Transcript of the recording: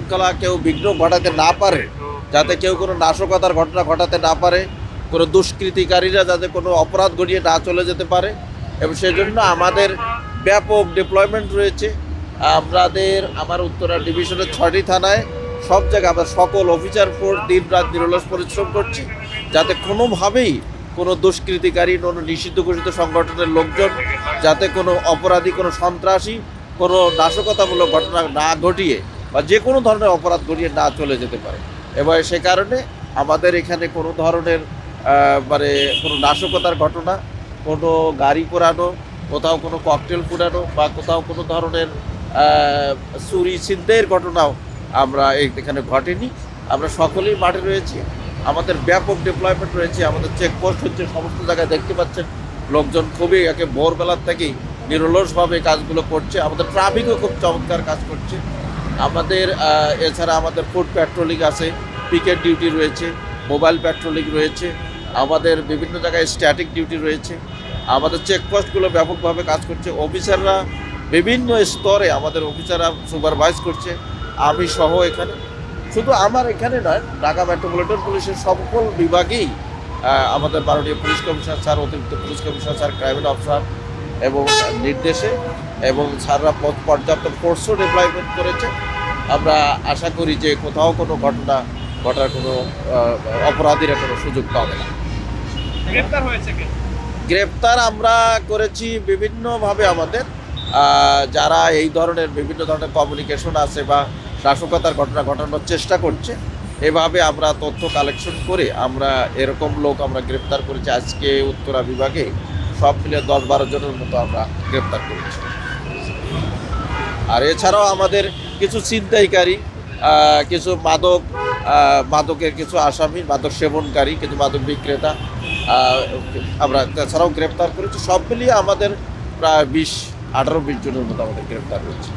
শৃঙ্খলা কেউ বিঘ্ন ঘটাতে না পারে, যাতে কেউ কোনো নাশকতার ঘটনা ঘটাতে না পারে, কোনো দুষ্কৃতিকারীরা যাতে কোনো অপরাধ ঘটিয়ে না চলে যেতে পারে, এবং সেজন্য আমাদের ব্যাপক ডিপ্লয়মেন্ট রয়েছে। আমার উত্তরা ডিভিশনের 6টি থানায় সব জায়গায় আমরা সকল অফিসার ফোর্স দিন রাত নিরলস পরিশ্রম করছি, যাতে কোনোভাবেই কোনো দুষ্কৃতিকারী, কোনো নিষিদ্ধ ঘোষিত সংগঠনের লোকজন যাতে কোনো অপরাধী, কোনো সন্ত্রাসী, কোনো নাশকতামূলক ঘটনা না ঘটিয়ে বা যে কোনো ধরনের অপরাধ ঘটিয়ে না চলে যেতে পারে। এবং সে কারণে আমাদের এখানে কোনো ধরনের মানে কোনো নাশকতার ঘটনা, কোনো গাড়ি পোড়ানো, কোথাও কোনো ককটেল ফুটানো বা কোথাও কোনো ধরনের চুরি ছিনতাইয়ের ঘটনাও আমরা এখানে ঘটেনি। আমরা সকলেই মাঠে রয়েছি, আমাদের ব্যাপক ডিপ্লয়মেন্ট রয়েছে, আমাদের চেকপোস্ট হচ্ছে সমস্ত জায়গায়, দেখতে পাচ্ছেন লোকজন খুবই ভোরবেলার থেকেই নিরলসভাবে কাজগুলো করছে। আমাদের ট্রাফিকও খুব চমৎকার কাজ করছে। আমাদের এছাড়া আমাদের ফুড প্যাট্রোলিং আছে, পিকেট ডিউটি রয়েছে, মোবাইল প্যাট্রোলিং রয়েছে, আমাদের বিভিন্ন জায়গায় স্ট্যাটিক ডিউটি রয়েছে, আমাদের চেকপোস্টগুলো ব্যাপকভাবে কাজ করছে। অফিসাররা বিভিন্ন স্তরে আমাদের অফিসাররা সুপারভাইজ করছে, আমি সহ এখানে, শুধু আমার এখানে নয়, ঢাকা মেট্রোপলিটন পুলিশের সকল বিভাগেই আমাদের মাননীয় পুলিশ কমিশনার স্যার, অতিরিক্ত police commissioner sir, crime officer এবং নির্দেশে এবং স্যাররা পর্যাপ্ত ফোর্সও ডিপ্লয়মেন্ট করেছে। আমরা আশা করি যে কোথাও কোনো ঘটনা ঘটার কোনো অপরাধীরা কোনো সুযোগ পাবে না। গ্রেপ্তার আমরা করেছি বিভিন্নভাবে। আমাদের যারা এই ধরনের বিভিন্ন ধরনের কমিউনিকেশন আছে বা নাশকতার ঘটনা ঘটানোর চেষ্টা করছে, এভাবে আমরা তথ্য কালেকশন করে আমরা এরকম লোক আমরা গ্রেপ্তার করেছি। আজকে উত্তরা বিভাগে সব মিলে 10-12 জনের মতো আমরা গ্রেপ্তার করেছি। আর এছাড়াও আমাদের কিছু ছিনতাইকারী, কিছু মাদকের কিছু আসামি, মাদক সেবনকারী, কিছু মাদক বিক্রেতা আমরা তাছাড়াও গ্রেপ্তার করেছি। সব মিলিয়ে আমাদের প্রায় 18-20 জনের মতো আমাদের গ্রেপ্তার হয়েছে।